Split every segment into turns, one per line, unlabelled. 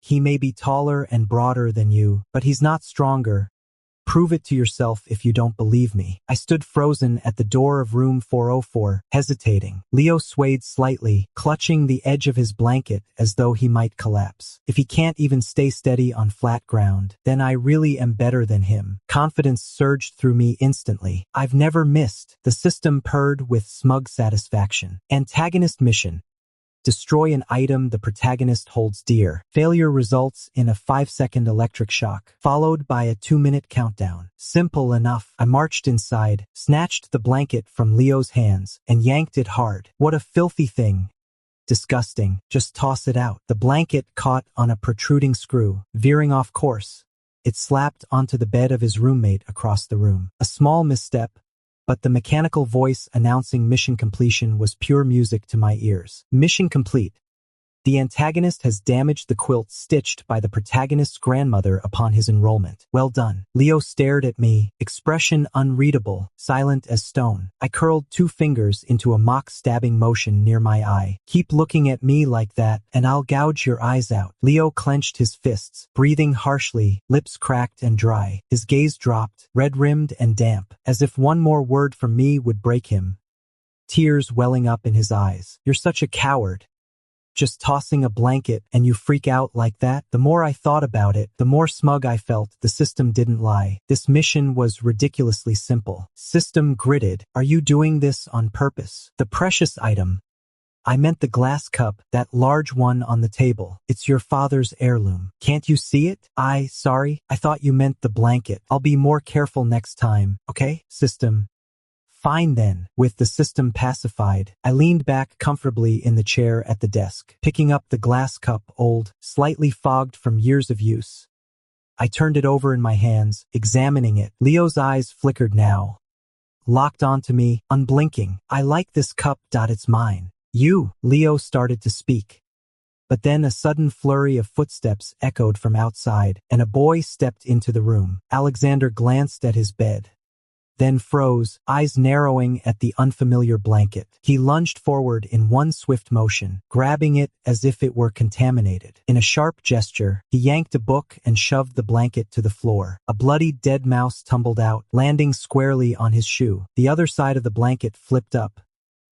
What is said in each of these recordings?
He may be taller and broader than you, but he's not stronger. Prove it to yourself if you don't believe me. I stood frozen at the door of room 404, hesitating. Leo swayed slightly, clutching the edge of his blanket as though he might collapse. If he can't even stay steady on flat ground, then I really am better than him. Confidence surged through me instantly. I've never missed. The system purred with smug satisfaction. Antagonist mission. Destroy an item the protagonist holds dear. Failure results in a 5-second electric shock, followed by a 2-minute countdown. Simple enough. I marched inside, snatched the blanket from Leo's hands, and yanked it hard. What a filthy thing. Disgusting. Just toss it out. The blanket caught on a protruding screw, veering off course. It slapped onto the bed of his roommate across the room. A small misstep, but the mechanical voice announcing mission completion was pure music to my ears. Mission complete. The antagonist has damaged the quilt stitched by the protagonist's grandmother upon his enrollment. Well done. Leo stared at me, expression unreadable, silent as stone. I curled 2 fingers into a mock stabbing motion near my eye. Keep looking at me like that, and I'll gouge your eyes out. Leo clenched his fists, breathing harshly, lips cracked and dry. His gaze dropped, red-rimmed and damp, as if one more word from me would break him. Tears welling up in his eyes. You're such a coward. Just tossing a blanket and you freak out like that? The more I thought about it, the more smug I felt. The system didn't lie. This mission was ridiculously simple. System gritted. Are you doing this on purpose? The precious item. I meant the glass cup, that large one on the table. It's your father's heirloom. Can't you see it? Sorry, I thought you meant the blanket. I'll be more careful next time, okay? System. Fine then. With the system pacified, I leaned back comfortably in the chair at the desk, picking up the glass cup, old, slightly fogged from years of use. I turned it over in my hands, examining it. Leo's eyes flickered now, locked onto me, unblinking. I like this cup. It's mine. You. Leo started to speak. But then a sudden flurry of footsteps echoed from outside, and a boy stepped into the room. Alexander glanced at his bed, then froze, eyes narrowing at the unfamiliar blanket. He lunged forward in one swift motion, grabbing it as if it were contaminated. In a sharp gesture, he yanked a book and shoved the blanket to the floor. A bloody dead mouse tumbled out, landing squarely on his shoe. The other side of the blanket flipped up,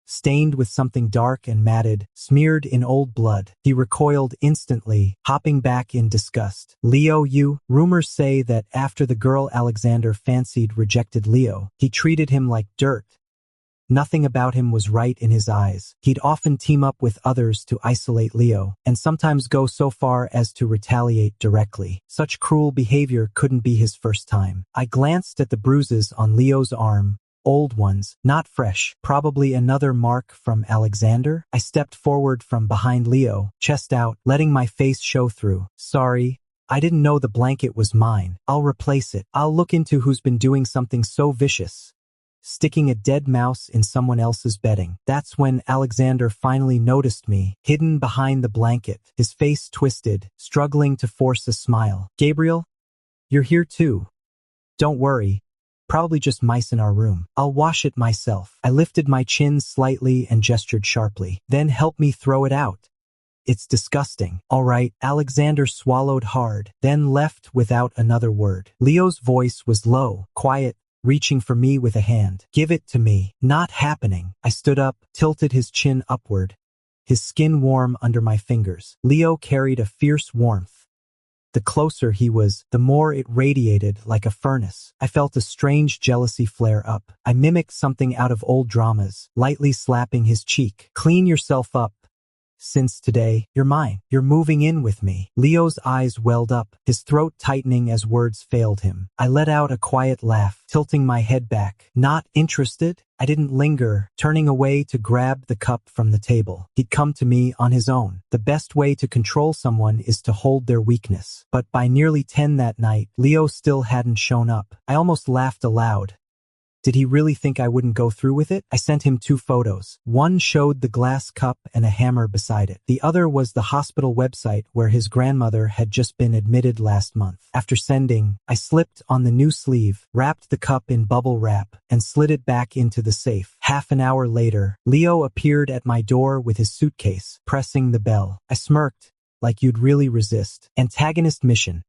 stained with something dark and matted, smeared in old blood. He recoiled instantly, hopping back in disgust. Leo, you? Rumors say that after the girl Alexander fancied rejected Leo, he treated him like dirt. Nothing about him was right in his eyes. He'd often team up with others to isolate Leo, and sometimes go so far as to retaliate directly. Such cruel behavior couldn't be his first time. I glanced at the bruises on Leo's arm. Old ones, not fresh. Probably another mark from Alexander. I stepped forward from behind Leo, chest out, letting my face show through. Sorry, I didn't know the blanket was mine. I'll replace it. I'll look into who's been doing something so vicious. Sticking a dead mouse in someone else's bedding. That's when Alexander finally noticed me, hidden behind the blanket, his face twisted, struggling to force a smile. Gabriel, you're here too. Don't worry. Probably just mice in our room. I'll wash it myself. I lifted my chin slightly and gestured sharply. Then help me throw it out. It's disgusting. All right. Alexander swallowed hard, then left without another word. Leo's voice was low, quiet, reaching for me with a hand. Give it to me. Not happening. I stood up, tilted his chin upward, his skin warm under my fingers. Leo carried a fierce warmth. The closer he was, the more it radiated like a furnace. I felt a strange jealousy flare up. I mimicked something out of old dramas, lightly slapping his cheek. Clean yourself up. Since today, you're mine. You're moving in with me. Leo's eyes welled up, his throat tightening as words failed him. I let out a quiet laugh, tilting my head back. Not interested? I didn't linger, turning away to grab the cup from the table. He'd come to me on his own. The best way to control someone is to hold their weakness. But by nearly 10 that night, Leo still hadn't shown up. I almost laughed aloud. Did he really think I wouldn't go through with it? I sent him 2 photos. One showed the glass cup and a hammer beside it. The other was the hospital website where his grandmother had just been admitted last month. After sending, I slipped on the new sleeve, wrapped the cup in bubble wrap, and slid it back into the safe. Half an hour later, Leo appeared at my door with his suitcase, pressing the bell. I smirked, like you'd really resist. Antagonist mission.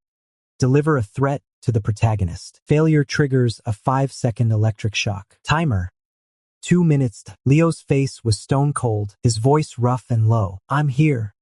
Deliver a threat to the protagonist. Failure triggers a 5-second electric shock. Timer. 2 minutes. Leo's face was stone cold, his voice rough and low. I'm here.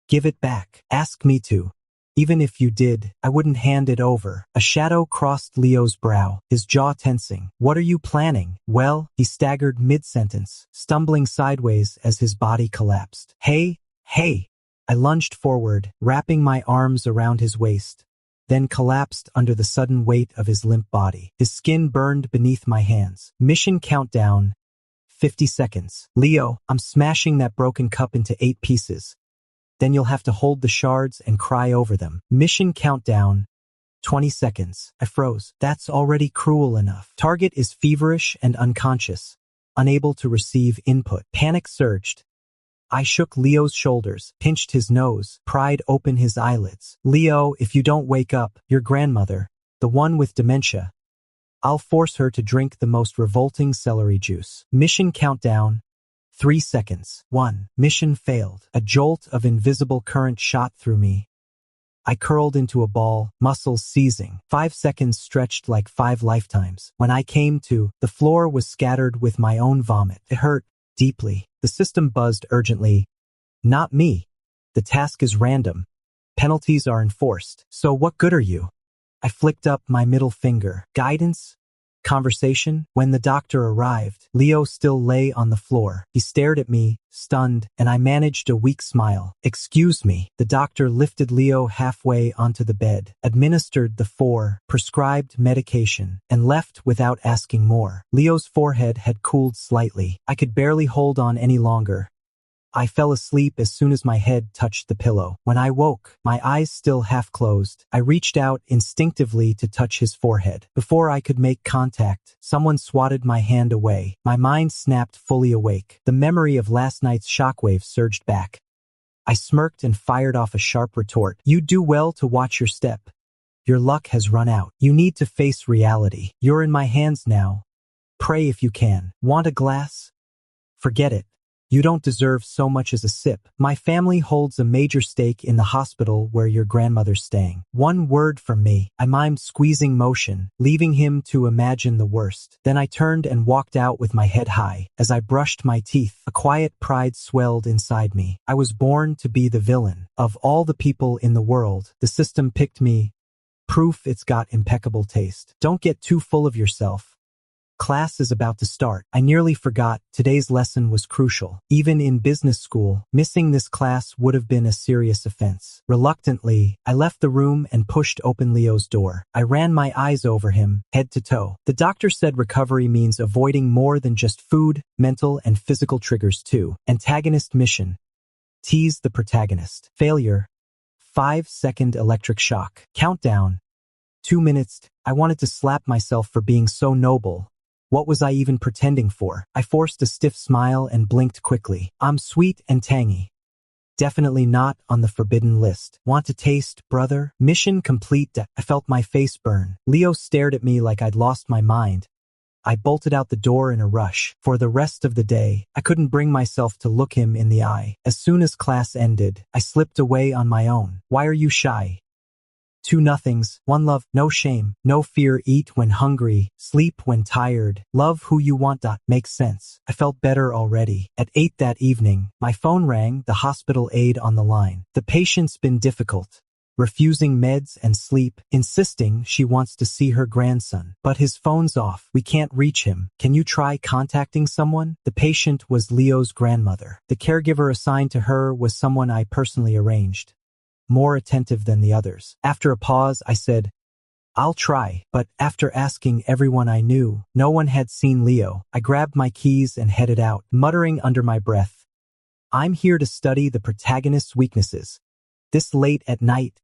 Give it back. Ask me to. Even if you did, I wouldn't hand it over. A shadow crossed Leo's brow, his jaw tensing. What are you planning? Well, he staggered mid-sentence, stumbling sideways as his body collapsed. Hey. I lunged forward, wrapping my arms around his waist, then collapsed under the sudden weight of his limp body. His skin burned beneath my hands. Mission countdown. 50 seconds. Leo, I'm smashing that broken cup into 8 pieces. Then you'll have to hold the shards and cry over them. Mission countdown. 20 seconds. I froze. That's already cruel enough. Target is feverish and unconscious, unable to receive input. Panic surged. I shook Leo's shoulders, pinched his nose, pried open his eyelids. Leo, if you don't wake up, your grandmother, the one with dementia, I'll force her to drink the most revolting celery juice. Mission countdown. 3 seconds. 1. Mission failed. A jolt of invisible current shot through me. I curled into a ball, muscles seizing. 5 seconds stretched like 5 lifetimes. When I came to, the floor was scattered with my own vomit. It hurt deeply. The system buzzed urgently. Not me. The task is random. Penalties are enforced. So what good are you? I flicked up my middle finger. Guidance? Conversation? When the doctor arrived, Leo still lay on the floor. He stared at me, stunned, and I managed a weak smile. Excuse me. The doctor lifted Leo halfway onto the bed, administered the prescribed medication, and left without asking more. Leo's forehead had cooled slightly. I could barely hold on any longer. I fell asleep as soon as my head touched the pillow. When I woke, my eyes still half closed, I reached out instinctively to touch his forehead. Before I could make contact, someone swatted my hand away. My mind snapped fully awake. The memory of last night's shockwave surged back. I smirked and fired off a sharp retort. You do well to watch your step. Your luck has run out. You need to face reality. You're in my hands now. Pray if you can. Want a glass? Forget it. You don't deserve so much as a sip. My family holds a major stake in the hospital where your grandmother's staying. One word from me. I mimed squeezing motion, leaving him to imagine the worst. Then I turned and walked out with my head high. As I brushed my teeth, a quiet pride swelled inside me. I was born to be the villain. Of all the people in the world, the system picked me. Proof it's got impeccable taste. Don't get too full of yourself. Class is about to start. I nearly forgot today's lesson was crucial. Even in business school, missing this class would have been a serious offense. Reluctantly, I left the room and pushed open Leo's door. I ran my eyes over him, head to toe. The doctor said recovery means avoiding more than just food, mental and physical triggers too. Antagonist mission. Tease the protagonist. Failure. 5-second electric shock. Countdown. 2 minutes. I wanted to slap myself for being so noble. What was I even pretending for? I forced a stiff smile and blinked quickly. I'm sweet and tangy. Definitely not on the forbidden list. Want to taste, brother? Mission complete. I felt my face burn. Leo stared at me like I'd lost my mind. I bolted out the door in a rush. For the rest of the day, I couldn't bring myself to look him in the eye. As soon as class ended, I slipped away on my own. Why are you shy? 2 nothings, 1 love, no shame, no fear. Eat when hungry, sleep when tired, love who you want. Makes sense. I felt better already. At 8 that evening, my phone rang, the hospital aide on the line. The patient's been difficult, refusing meds and sleep, insisting she wants to see her grandson. But his phone's off. We can't reach him. Can you try contacting someone? The patient was Leo's grandmother. The caregiver assigned to her was someone I personally arranged. More attentive than the others. After a pause, I said, I'll try, but after asking everyone I knew, no one had seen Leo. I grabbed my keys and headed out, muttering under my breath, I'm here to study the protagonist's weaknesses. This late at night.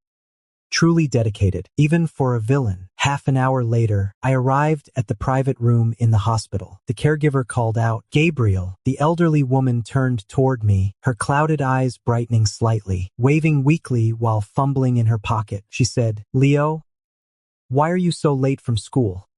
Truly dedicated, even for a villain. Half an hour later, I arrived at the private room in the hospital. The caregiver called out, Gabriel. The elderly woman turned toward me, her clouded eyes brightening slightly, waving weakly while fumbling in her pocket. She said, Leo, why are you so late from school?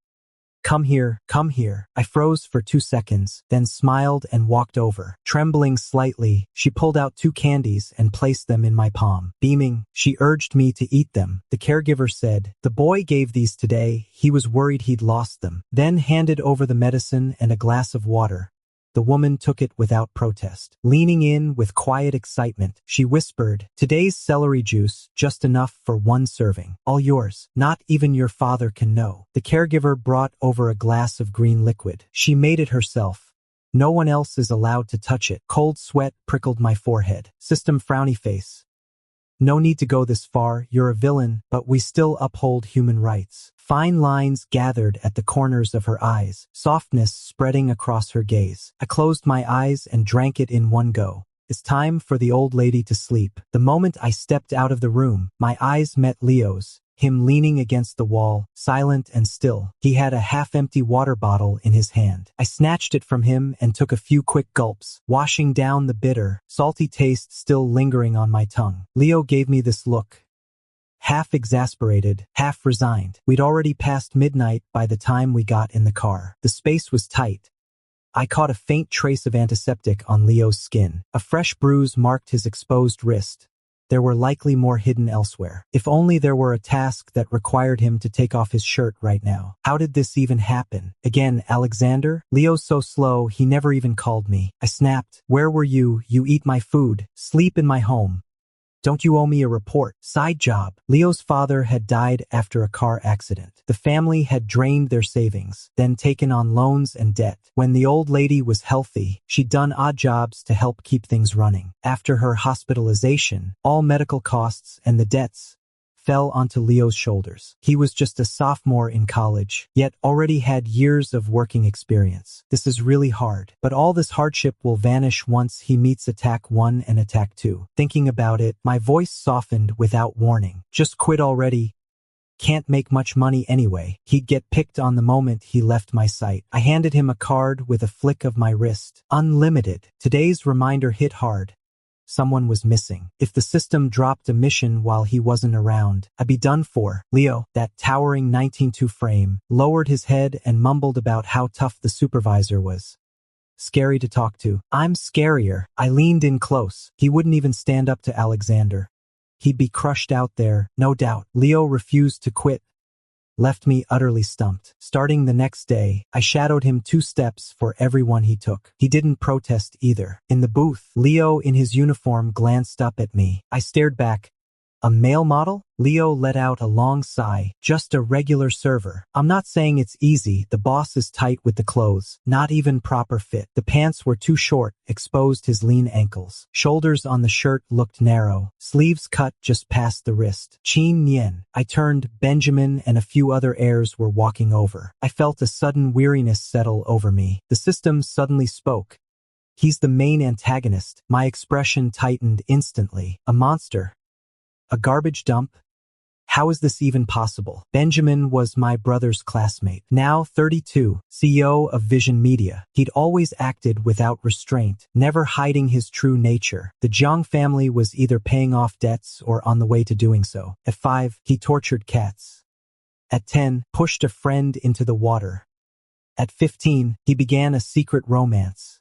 Come here, come here. I froze for 2 seconds, then smiled and walked over. Trembling slightly, she pulled out 2 candies and placed them in my palm. Beaming, she urged me to eat them. The caregiver said, "The boy gave these today. He was worried he'd lost them." Then handed over the medicine and a glass of water. The woman took it without protest. Leaning in with quiet excitement, she whispered, "Today's celery juice, just enough for 1 serving. All yours. Not even your father can know." The caregiver brought over a glass of green liquid. She made it herself. No one else is allowed to touch it. Cold sweat prickled my forehead. System frowny face. "No need to go this far, you're a villain, but we still uphold human rights." Fine lines gathered at the corners of her eyes, softness spreading across her gaze. I closed my eyes and drank it in one go. It's time for the old lady to sleep. The moment I stepped out of the room, my eyes met Leo's. Him leaning against the wall, silent and still. He had a half-empty water bottle in his hand. I snatched it from him and took a few quick gulps, washing down the bitter, salty taste still lingering on my tongue. Leo gave me this look. Half exasperated, half resigned. We'd already passed midnight by the time we got in the car. The space was tight. I caught a faint trace of antiseptic on Leo's skin. A fresh bruise marked his exposed wrist. There were likely more hidden elsewhere. If only there were a task that required him to take off his shirt right now. How did this even happen? Again, Alexander? Leo's so slow, he never even called me. I snapped. "Where were you? You eat my food, sleep in my home. Don't you owe me a report?" Side job. Leo's father had died after a car accident. The family had drained their savings, then taken on loans and debt. When the old lady was healthy, she'd done odd jobs to help keep things running. After her hospitalization, all medical costs and the debts fell onto Leo's shoulders. He was just a sophomore in college, yet already had years of working experience. This is really hard, but all this hardship will vanish once he meets Attack 1 and Attack 2. Thinking about it, my voice softened without warning. Just quit already. Can't make much money anyway. He'd get picked on the moment he left my sight. I handed him a card with a flick of my wrist. Unlimited. Today's reminder hit hard. Someone was missing. If the system dropped a mission while he wasn't around, I'd be done for. Leo, that towering 19.2 frame, lowered his head and mumbled about how tough the supervisor was. Scary to talk to. I'm scarier. I leaned in close. He wouldn't even stand up to Alexander. He'd be crushed out there, no doubt. Leo refused to quit. Left me utterly stumped. Starting the next day, I shadowed him 2 steps for every one he took. He didn't protest either. In the booth, Leo in his uniform glanced up at me. I stared back. A male model? Leo let out a long sigh. Just a regular server. I'm not saying it's easy. The boss is tight with the clothes. Not even proper fit. The pants were too short, exposed his lean ankles. Shoulders on the shirt looked narrow. Sleeves cut just past the wrist. Chin Nien. I turned. Benjamin and a few other heirs were walking over. I felt a sudden weariness settle over me. The system suddenly spoke. He's the main antagonist. My expression tightened instantly. A monster. A garbage dump? How is this even possible? Benjamin was my brother's classmate, now 32, CEO of Vision Media. He'd always acted without restraint, never hiding his true nature. The Jiang family was either paying off debts or on the way to doing so. At 5, he tortured cats. At 10, pushed a friend into the water. At 15, he began a secret romance.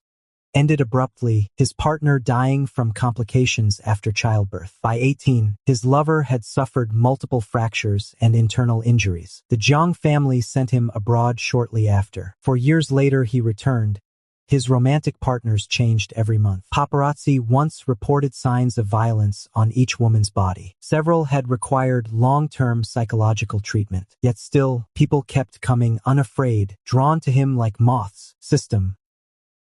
Ended abruptly, his partner dying from complications after childbirth. By 18, his lover had suffered multiple fractures and internal injuries. The Jiang family sent him abroad shortly after. 4 years later, he returned. His romantic partners changed every month. Paparazzi once reported signs of violence on each woman's body. Several had required long-term psychological treatment. Yet still, people kept coming unafraid, drawn to him like moths. System.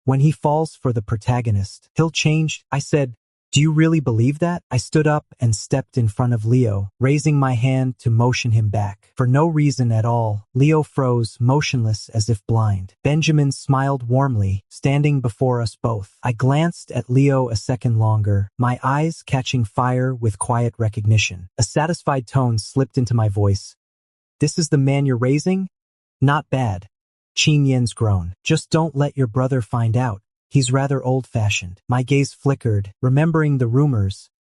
When he falls for the protagonist, he'll change. I said, "Do you really believe that?" I stood up and stepped in front of Leo, raising my hand to motion him back. For no reason at all, Leo froze, motionless as if blind. Benjamin smiled warmly, standing before us both. I glanced at Leo a second longer, my eyes catching fire with quiet recognition. A satisfied tone slipped into my voice. "This is the man you're raising? Not bad." Chin Yen's groan. "Just don't let your brother find out. He's rather old-fashioned." My gaze flickered, remembering the rumors.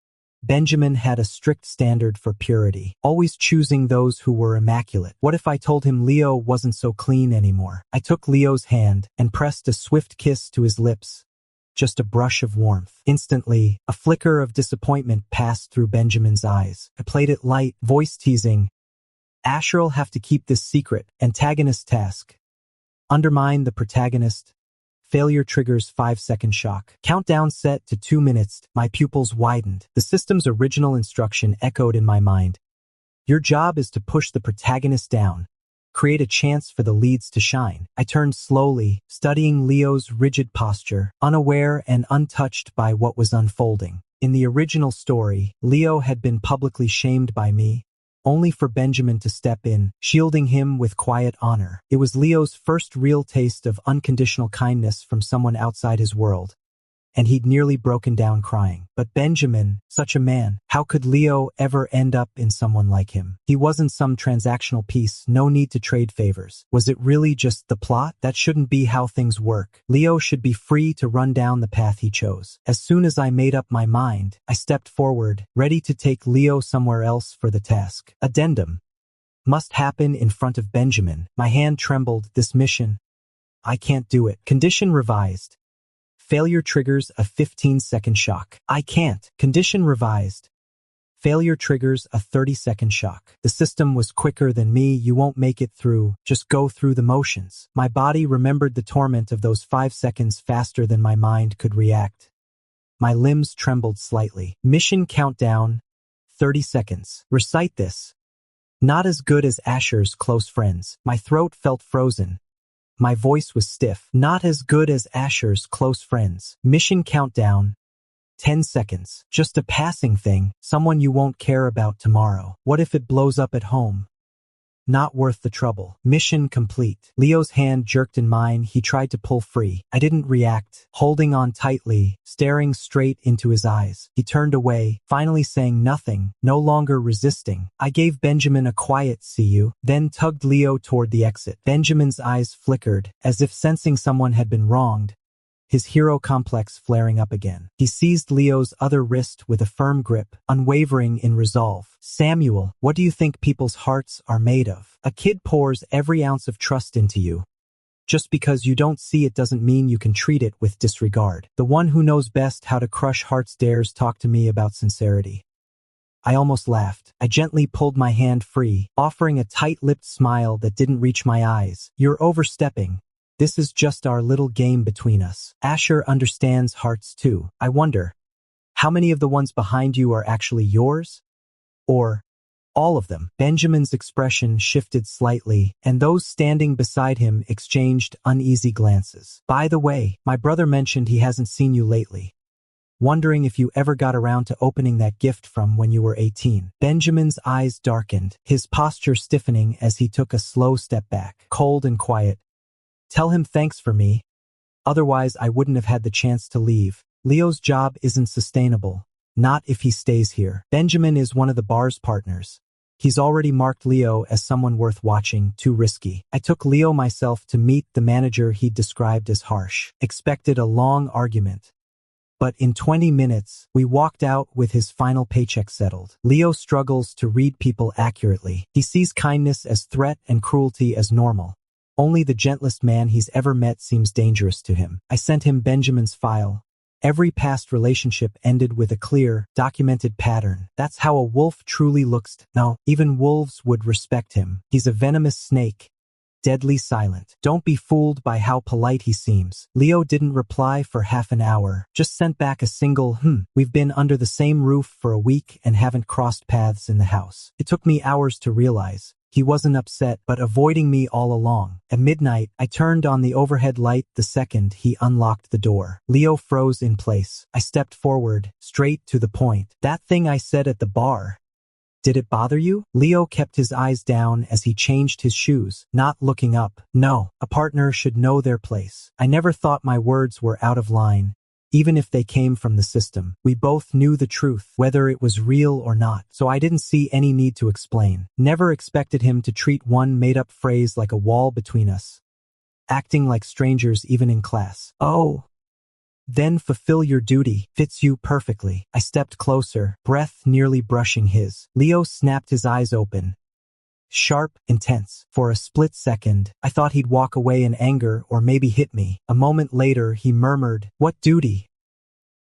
Benjamin had a strict standard for purity, always choosing those who were immaculate. What if I told him Leo wasn't so clean anymore? I took Leo's hand and pressed a swift kiss to his lips. Just a brush of warmth. Instantly, a flicker of disappointment passed through Benjamin's eyes. I played it light, voice teasing. Asher'll have to keep this secret. Antagonist task. Undermine the protagonist. Failure triggers 5-second shock. Countdown set to 2 minutes. My pupils widened. The system's original instruction echoed in my mind. Your job is to push the protagonist down. Create a chance for the leads to shine. I turned slowly, studying Leo's rigid posture, unaware and untouched by what was unfolding. In the original story, Leo had been publicly shamed by me, only for Benjamin to step in, shielding him with quiet honor. It was Leo's first real taste of unconditional kindness from someone outside his world, and he'd nearly broken down crying. But Benjamin, such a man, how could Leo ever end up in someone like him? He wasn't some transactional piece, no need to trade favors. Was it really just the plot? That shouldn't be how things work. Leo should be free to run down the path he chose. As soon as I made up my mind, I stepped forward, ready to take Leo somewhere else for the task. Addendum. Must happen in front of Benjamin. My hand trembled. This mission. I can't do it. Condition revised. Failure triggers a 15-second shock. I can't. Condition revised. Failure triggers a 30-second shock. The system was quicker than me. You won't make it through. Just go through the motions. My body remembered the torment of those 5 seconds faster than my mind could react. My limbs trembled slightly. Mission countdown. 30 seconds. Recite this. Not as good as Asher's close friends. My throat felt frozen. My voice was stiff. Not as good as Asher's close friends. Mission countdown. 10 seconds. Just a passing thing. Someone you won't care about tomorrow. What if it blows up at home? Not worth the trouble. Mission complete. Leo's hand jerked in mine. He tried to pull free. I didn't react, holding on tightly, staring straight into his eyes. He turned away, finally saying nothing, no longer resisting. I gave Benjamin a quiet "see you," then tugged Leo toward the exit. Benjamin's eyes flickered, as if sensing someone had been wronged, his hero complex flaring up again. He seized Leo's other wrist with a firm grip, unwavering in resolve. Samuel, what do you think people's hearts are made of? A kid pours every ounce of trust into you. Just because you don't see it doesn't mean you can treat it with disregard. The one who knows best how to crush hearts dares talk to me about sincerity. I almost laughed. I gently pulled my hand free, offering a tight-lipped smile that didn't reach my eyes. You're overstepping. This is just our little game between us. Asher understands hearts too. I wonder, how many of the ones behind you are actually yours? Or all of them? Benjamin's expression shifted slightly, and those standing beside him exchanged uneasy glances. By the way, my brother mentioned he hasn't seen you lately. Wondering if you ever got around to opening that gift from when you were 18. Benjamin's eyes darkened, his posture stiffening as he took a slow step back, cold and quiet. Tell him thanks for me. Otherwise, I wouldn't have had the chance to leave. Leo's job isn't sustainable. Not if he stays here. Benjamin is one of the bar's partners. He's already marked Leo as someone worth watching, too risky. I took Leo myself to meet the manager he'd described as harsh. Expected a long argument. But in 20 minutes, we walked out with his final paycheck settled. Leo struggles to read people accurately. He sees kindness as threat and cruelty as normal. Only the gentlest man he's ever met seems dangerous to him. I sent him Benjamin's file. Every past relationship ended with a clear, documented pattern. That's how a wolf truly looks. No, even wolves would respect him. He's a venomous snake. Deadly silent. Don't be fooled by how polite he seems. Leo didn't reply for half an hour, just sent back a single, We've been under the same roof for a week and haven't crossed paths in the house. It took me hours to realize. He wasn't upset, but avoiding me all along. At midnight, I turned on the overhead light the second he unlocked the door. Leo froze in place. I stepped forward, straight to the point. That thing I said at the bar. Did it bother you? Leo kept his eyes down as he changed his shoes, not looking up. No, a partner should know their place. I never thought my words were out of line. Even if they came from the system, we both knew the truth, whether it was real or not, so I didn't see any need to explain. Never expected him to treat one made-up phrase like a wall between us. Acting like strangers even in class. Oh, Then fulfill your duty. Fits you perfectly. I stepped closer, breath nearly brushing his. Leo snapped his eyes open. Sharp, intense. For a split second, I thought he'd walk away in anger or maybe hit me. A moment later, he murmured, "What duty?"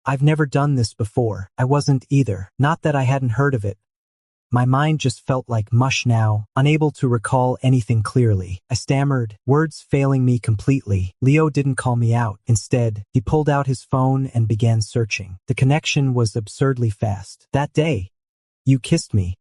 I've never done this before. I wasn't either. Not that I hadn't heard of it. My mind just felt like mush now, unable to recall anything clearly. I stammered, words failing me completely. Leo didn't call me out. Instead, he pulled out his phone and began searching. The connection was absurdly fast. "That day, you kissed me.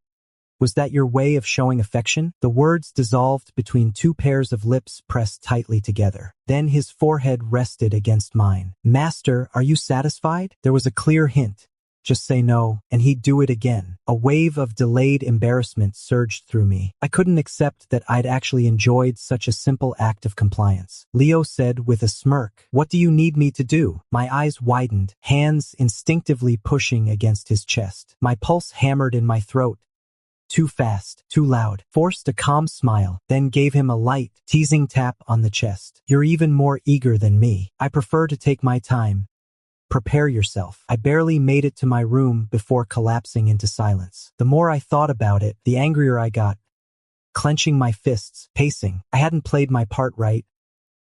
Was that your way of showing affection?" The words dissolved between two pairs of lips pressed tightly together. Then his forehead rested against mine. "Master, are you satisfied?" There was a clear hint. Just say no, and he'd do it again. A wave of delayed embarrassment surged through me. I couldn't accept that I'd actually enjoyed such a simple act of compliance. Leo said with a smirk, "What do you need me to do?" My eyes widened, hands instinctively pushing against his chest. My pulse hammered in my throat. Too fast, too loud. Forced a calm smile, then gave him a light, teasing tap on the chest. "You're even more eager than me. I prefer to take my time. Prepare yourself." I barely made it to my room before collapsing into silence. The more I thought about it, the angrier I got. Clenching my fists, pacing. I hadn't played my part right.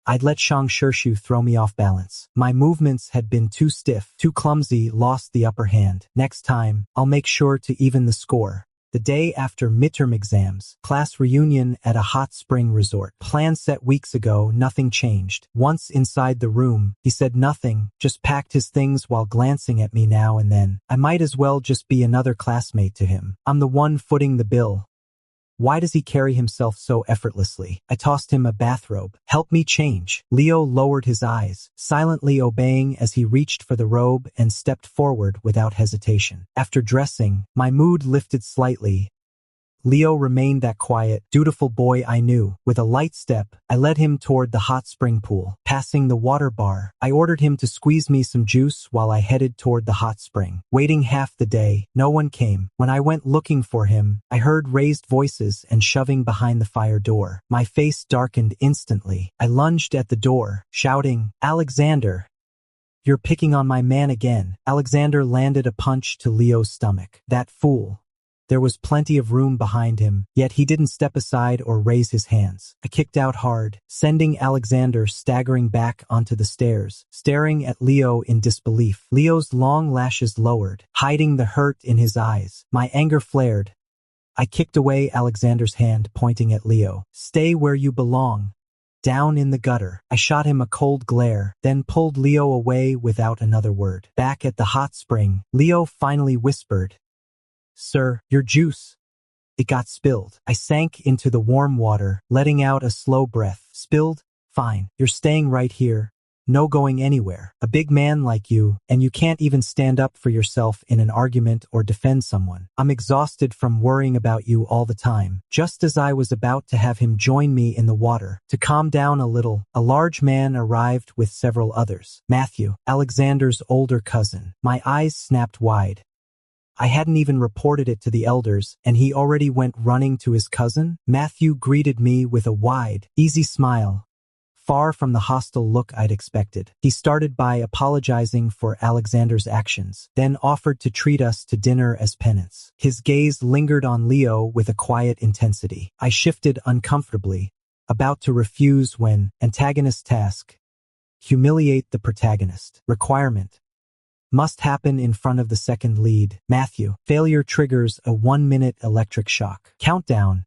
I'd let Shang Shirshu throw me off balance. My movements had been too stiff, too clumsy, lost the upper hand. Next time, I'll make sure to even the score. The day after midterm exams, class reunion at a hot spring resort. Plan set weeks ago, nothing changed. Once inside the room, he said nothing, just packed his things while glancing at me now and then. I might as well just be another classmate to him. I'm the one footing the bill. Why does he carry himself so effortlessly? I tossed him a bathrobe. "Help me change." Leo lowered his eyes, silently obeying as he reached for the robe and stepped forward without hesitation. After dressing, my mood lifted slightly. Leo remained that quiet, dutiful boy I knew. With a light step, I led him toward the hot spring pool. Passing the water bar, I ordered him to squeeze me some juice while I headed toward the hot spring. Waiting half the day, no one came. When I went looking for him, I heard raised voices and shoving behind the fire door. My face darkened instantly. I lunged at the door, shouting, "Alexander! You're picking on my man again." Alexander landed a punch to Leo's stomach. That fool. There was plenty of room behind him, yet he didn't step aside or raise his hands. I kicked out hard, sending Alexander staggering back onto the stairs, staring at Leo in disbelief. Leo's long lashes lowered, hiding the hurt in his eyes. My anger flared. I kicked away Alexander's hand, pointing at Leo. "Stay where you belong. Down in the gutter." I shot him a cold glare, then pulled Leo away without another word. Back at the hot spring, Leo finally whispered, "Sir, your juice." It got spilled. I sank into the warm water, letting out a slow breath. "Spilled? Fine. You're staying right here. No going anywhere. A big man like you, and you can't even stand up for yourself in an argument or defend someone. I'm exhausted from worrying about you all the time." Just as I was about to have him join me in the water, to calm down a little, a large man arrived with several others. Matthew, Alexander's older cousin. My eyes snapped wide. I hadn't even reported it to the elders, and he already went running to his cousin? Matthew greeted me with a wide, easy smile, far from the hostile look I'd expected. He started by apologizing for Alexander's actions, then offered to treat us to dinner as penance. His gaze lingered on Leo with a quiet intensity. I shifted uncomfortably, about to refuse when antagonist task. Humiliate the protagonist. Requirement. Must happen in front of the second lead. Matthew. Failure triggers a 1-minute electric shock. Countdown.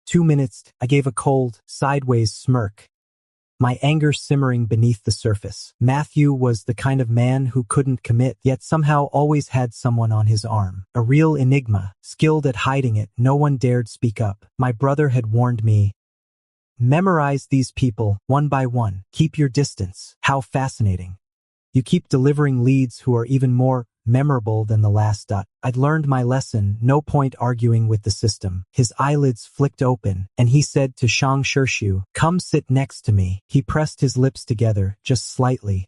2 minutes. I gave a cold, sideways smirk, my anger simmering beneath the surface. Matthew was the kind of man who couldn't commit, yet somehow always had someone on his arm. A real enigma, skilled at hiding it. No one dared speak up. My brother had warned me. Memorize these people, one by one. Keep your distance. How fascinating. You keep delivering leads who are even more memorable than the last. I'd learned my lesson, no point arguing with the system. His eyelids flicked open, and he said to Shang Shirshu, "Come sit next to me." He pressed his lips together, just slightly.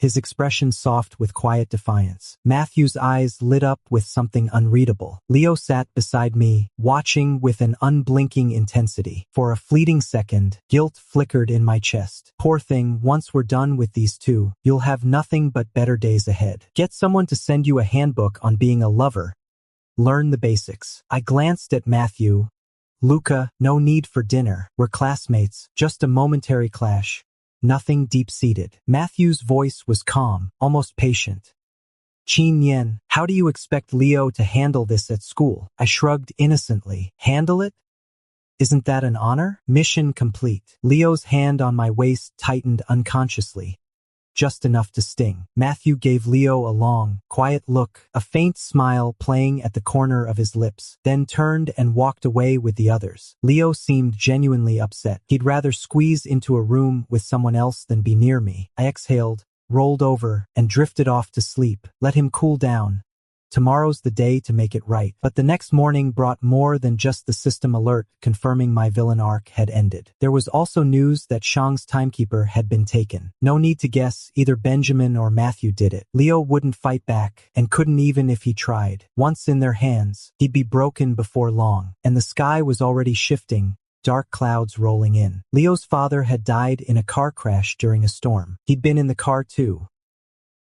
his expression soft with quiet defiance. Matthew's eyes lit up with something unreadable. Leo sat beside me, watching with an unblinking intensity. For a fleeting second, guilt flickered in my chest. Poor thing, once we're done with these two, you'll have nothing but better days ahead. Get someone to send you a handbook on being a lover. Learn the basics. I glanced at Matthew. Luca, no need for dinner. We're classmates. Just a momentary clash. Nothing deep-seated. Matthew's voice was calm, almost patient. Qin Yen, how do you expect Leo to handle this at school? I shrugged innocently. Handle it? Isn't that an honor? Mission complete. Leo's hand on my waist tightened unconsciously. Just enough to sting. Matthew gave Leo a long, quiet look, a faint smile playing at the corner of his lips, then turned and walked away with the others. Leo seemed genuinely upset. He'd rather squeeze into a room with someone else than be near me. I exhaled, rolled over, and drifted off to sleep. Let him cool down. Tomorrow's the day to make it right. But the next morning brought more than just the system alert confirming my villain arc had ended. There was also news that Shang's timekeeper had been taken. No need to guess, either Benjamin or Matthew did it. Leo wouldn't fight back, and couldn't even if he tried. Once in their hands, he'd be broken before long. And the sky was already shifting, dark clouds rolling in. Leo's father had died in a car crash during a storm. He'd been in the car too.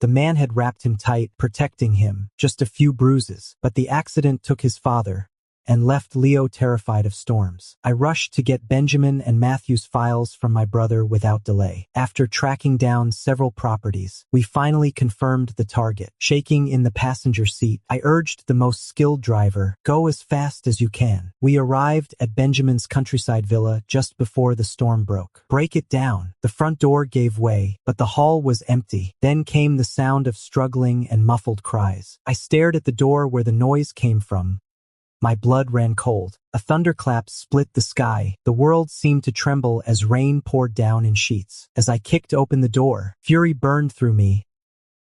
The man had wrapped him tight, protecting him, just a few bruises. But the accident took his father, and left Leo terrified of storms. I rushed to get Benjamin and Matthew's files from my brother without delay. After tracking down several properties, we finally confirmed the target. Shaking in the passenger seat, I urged the most skilled driver, go as fast as you can. We arrived at Benjamin's countryside villa just before the storm broke. Break it down. The front door gave way, but the hall was empty. Then came the sound of struggling and muffled cries. I stared at the door where the noise came from. My blood ran cold. A thunderclap split the sky. The world seemed to tremble as rain poured down in sheets. As I kicked open the door, fury burned through me.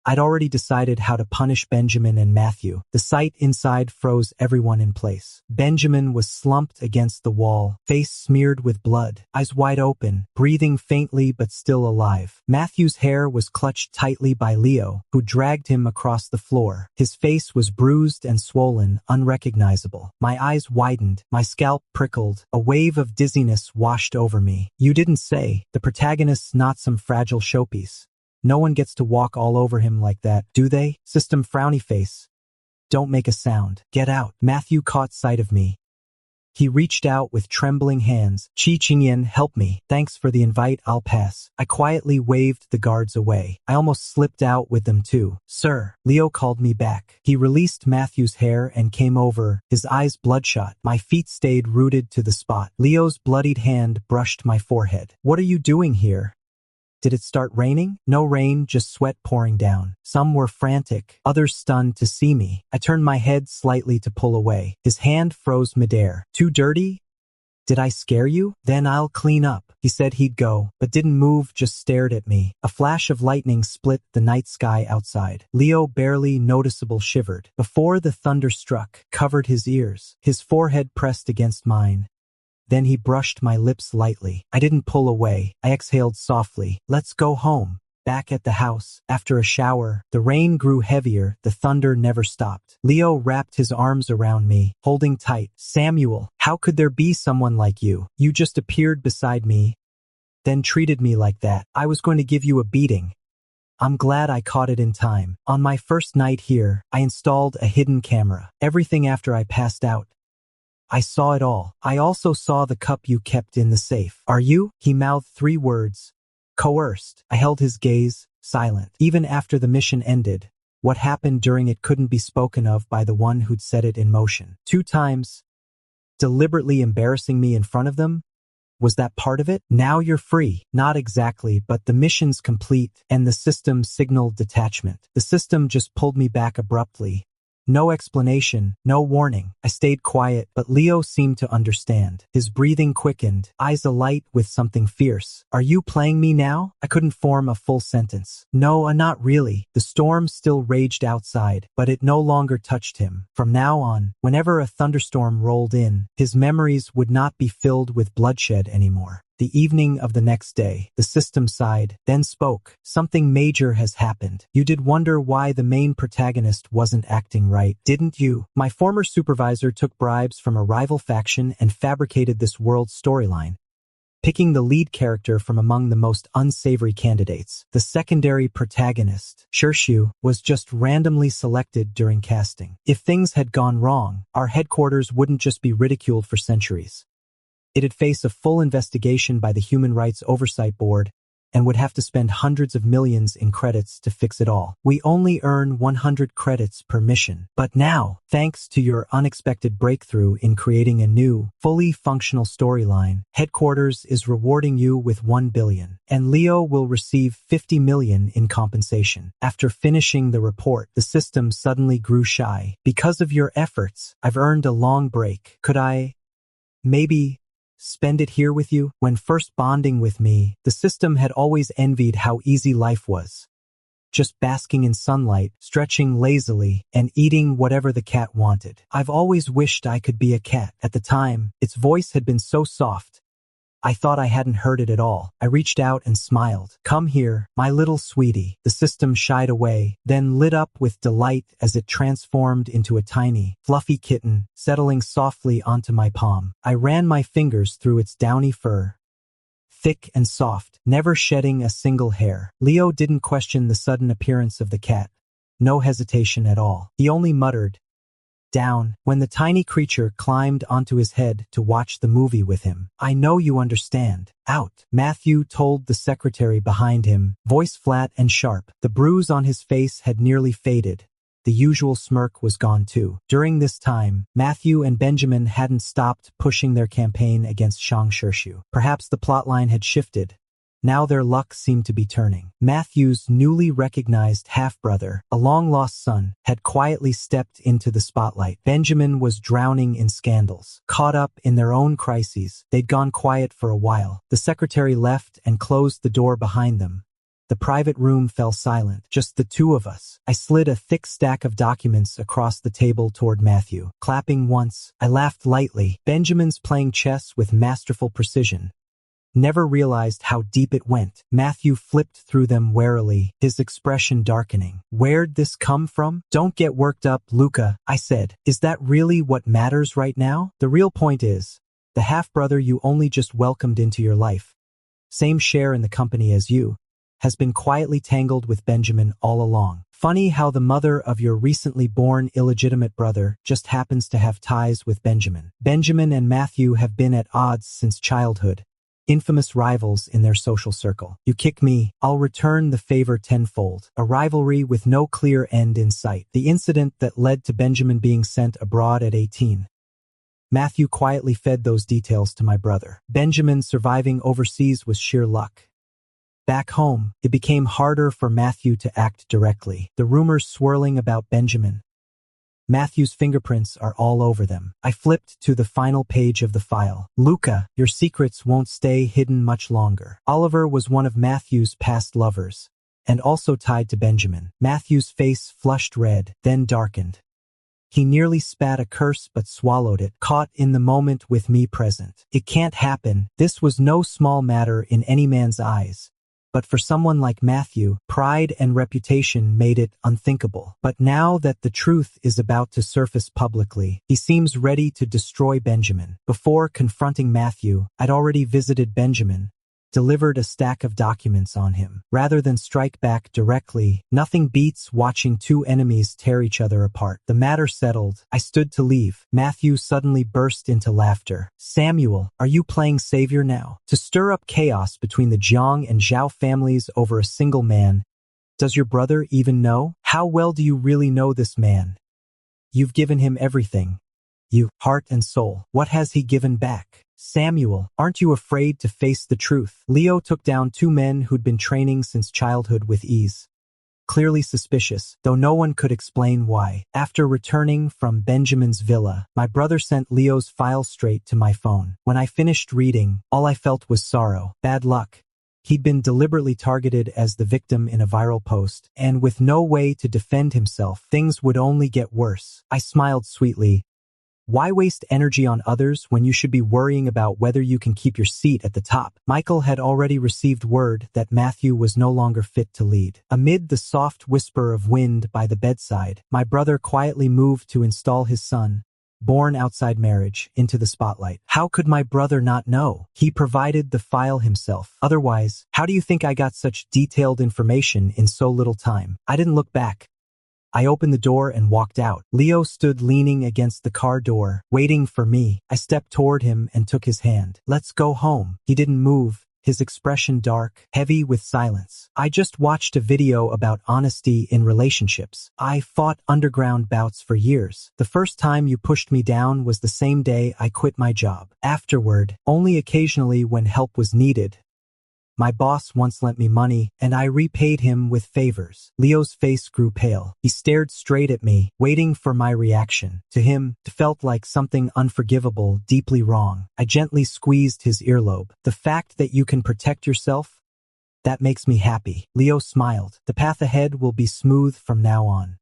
I'd already decided how to punish Benjamin and Matthew. The sight inside froze everyone in place. Benjamin was slumped against the wall, face smeared with blood, eyes wide open, breathing faintly but still alive. Matthew's hair was clutched tightly by Leo, who dragged him across the floor. His face was bruised and swollen, unrecognizable. My eyes widened, my scalp prickled, a wave of dizziness washed over me. You didn't say. The protagonist's not some fragile showpiece. No one gets to walk all over him like that, do they? System frowny face. Don't make a sound. Get out. Matthew caught sight of me. He reached out with trembling hands. Qin, help me. Thanks for the invite, I'll pass. I quietly waved the guards away. I almost slipped out with them too. Sir. Leo called me back. He released Matthew's hair and came over, his eyes bloodshot. My feet stayed rooted to the spot. Leo's bloodied hand brushed my forehead. What are you doing here? Did it start raining? No rain, just sweat pouring down. Some were frantic, others stunned to see me. I turned my head slightly to pull away. His hand froze midair. Too dirty? Did I scare you? Then I'll clean up. He said he'd go, but didn't move, just stared at me. A flash of lightning split the night sky outside. Leo barely noticeable shivered. Before the thunder struck, covered his ears. His forehead pressed against mine. Then he brushed my lips lightly. I didn't pull away. I exhaled softly. Let's go home. Back at the house, after a shower, the rain grew heavier, the thunder never stopped. Leo wrapped his arms around me, holding tight. Samuel, how could there be someone like you? You just appeared beside me, then treated me like that. I was going to give you a beating. I'm glad I caught it in time. On my first night here, I installed a hidden camera. Everything after I passed out. I saw it all. I also saw the cup you kept in the safe. Are you? He mouthed 3 words. Coerced. I held his gaze, silent. Even after the mission ended, what happened during it couldn't be spoken of by the one who'd set it in motion. 2 times, deliberately embarrassing me in front of them? Was that part of it? Now you're free. Not exactly, but the mission's complete, and the system signaled detachment. The system just pulled me back abruptly. No explanation, no warning. I stayed quiet, but Leo seemed to understand. His breathing quickened, eyes alight with something fierce. Are you playing me now? I couldn't form a full sentence. No, not really. The storm still raged outside, but it no longer touched him. From now on, whenever a thunderstorm rolled in, his memories would not be filled with bloodshed anymore. The evening of the next day, the system sighed, then spoke. Something major has happened. You did wonder why the main protagonist wasn't acting right, didn't you? My former supervisor took bribes from a rival faction and fabricated this world's storyline, picking the lead character from among the most unsavory candidates. The secondary protagonist, Shirshu, was just randomly selected during casting. If things had gone wrong, our headquarters wouldn't just be ridiculed for centuries. It'd face a full investigation by the Human Rights Oversight Board and would have to spend hundreds of millions in credits to fix it all. We only earn 100 credits per mission. But now, thanks to your unexpected breakthrough in creating a new, fully functional storyline, headquarters is rewarding you with 1 billion, and Leo will receive 50 million in compensation. After finishing the report, the system suddenly grew shy. Because of your efforts, I've earned a long break. Could I, maybe, spend it here with you? When first bonding with me, the system had always envied how easy life was. Just basking in sunlight, stretching lazily, and eating whatever the cat wanted. I've always wished I could be a cat. At the time, its voice had been so soft, I thought I hadn't heard it at all. I reached out and smiled. Come here, my little sweetie. The system shied away, then lit up with delight as it transformed into a tiny, fluffy kitten, settling softly onto my palm. I ran my fingers through its downy fur, thick and soft, never shedding a single hair. Leo didn't question the sudden appearance of the cat. No hesitation at all. He only muttered, down, when the tiny creature climbed onto his head to watch the movie with him. I know you understand. Out, Matthew told the secretary behind him, voice flat and sharp. The bruise on his face had nearly faded. The usual smirk was gone too. During this time, Matthew and Benjamin hadn't stopped pushing their campaign against Shang Shirshu. Perhaps the plotline had shifted. Now their luck seemed to be turning. Matthew's newly recognized half-brother, a long-lost son, had quietly stepped into the spotlight. Benjamin was drowning in scandals. Caught up in their own crises, they'd gone quiet for a while. The secretary left and closed the door behind them. The private room fell silent, just the two of us. I slid a thick stack of documents across the table toward Matthew. Clapping once, I laughed lightly. Benjamin's playing chess with masterful precision. Never realized how deep it went. Matthew flipped through them warily, his expression darkening. Where'd this come from? Don't get worked up, Luca, I said. Is that really what matters right now? The real point is, the half-brother you only just welcomed into your life, same share in the company as you, has been quietly tangled with Benjamin all along. Funny how the mother of your recently born illegitimate brother just happens to have ties with Benjamin. Benjamin and Matthew have been at odds since childhood. Infamous rivals in their social circle. You kick me, I'll return the favor tenfold. A rivalry with no clear end in sight. The incident that led to Benjamin being sent abroad at 18. Matthew quietly fed those details to my brother. Benjamin surviving overseas was sheer luck. Back home, it became harder for Matthew to act directly. The rumors swirling about Benjamin. Matthew's fingerprints are all over them. I flipped to the final page of the file. Luca, your secrets won't stay hidden much longer. Oliver was one of Matthew's past lovers, and also tied to Benjamin. Matthew's face flushed red, then darkened. He nearly spat a curse but swallowed it, caught in the moment with me present. It can't happen. This was no small matter in any man's eyes. But for someone like Matthew, pride and reputation made it unthinkable. But now that the truth is about to surface publicly, he seems ready to destroy Benjamin. Before confronting Matthew, I'd already visited Benjamin, delivered a stack of documents on him. Rather than strike back directly, nothing beats watching two enemies tear each other apart. The matter settled, I stood to leave. Matthew suddenly burst into laughter. Samuel, are you playing savior now? To stir up chaos between the Jiang and Zhao families over a single man? Does your brother even know? How well do you really know this man? You've given him everything. You, heart and soul. What has he given back? Samuel, aren't you afraid to face the truth? Leo took down two men who'd been training since childhood with ease. Clearly suspicious, though no one could explain why. After returning from Benjamin's villa, my brother sent Leo's file straight to my phone. When I finished reading, all I felt was sorrow. Bad luck. He'd been deliberately targeted as the victim in a viral post, and with no way to defend himself, things would only get worse. I smiled sweetly. Why waste energy on others when you should be worrying about whether you can keep your seat at the top? Michael had already received word that Matthew was no longer fit to lead. Amid the soft whisper of wind by the bedside, my brother quietly moved to install his son, born outside marriage, into the spotlight. How could my brother not know? He provided the file himself. Otherwise, how do you think I got such detailed information in so little time? I didn't look back. I opened the door and walked out. Leo stood leaning against the car door, waiting for me. I stepped toward him and took his hand. Let's go home. He didn't move, his expression dark, heavy with silence. I just watched a video about honesty in relationships. I fought underground bouts for years. The first time you pushed me down was the same day I quit my job. Afterward, only occasionally when help was needed. My boss once lent me money, and I repaid him with favors. Leo's face grew pale. He stared straight at me, waiting for my reaction. To him, it felt like something unforgivable, deeply wrong. I gently squeezed his earlobe. The fact that you can protect yourself? That makes me happy. Leo smiled. The path ahead will be smooth from now on.